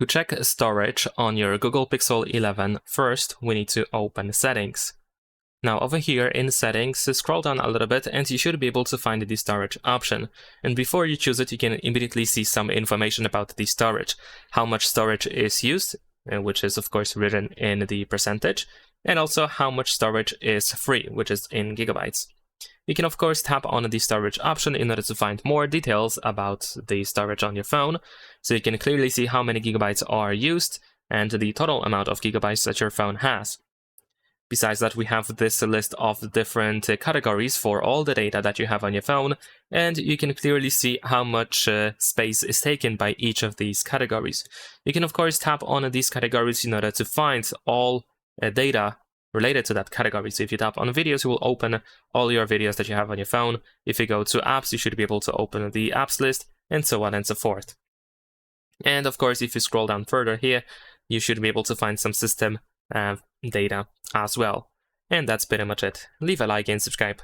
To check storage on your Google Pixel 11, first we need to open Settings. Now over here in Settings, scroll down a little bit and you should be able to find the storage option. And before you choose it, you can immediately see some information about the storage. How much storage is used, which is of course written in the percentage, and also how much storage is free, which is in gigabytes. You can of course tap on the storage option in order to find more details about the storage on your phone, so you can clearly see how many gigabytes are used and the total amount of gigabytes that your phone has. Besides that, we have this list of different categories for all the data that you have on your phone, and you can clearly see how much space is taken by each of these categories. You can of course tap on these categories in order to find all data related to that category. So if you tap on videos, you will open all your videos that you have on your phone. If you go to apps, you should be able to open the apps list, and so on and so forth. And of course, if you scroll down further here, you should be able to find some system data as well. And that's pretty much it. Leave a like and subscribe.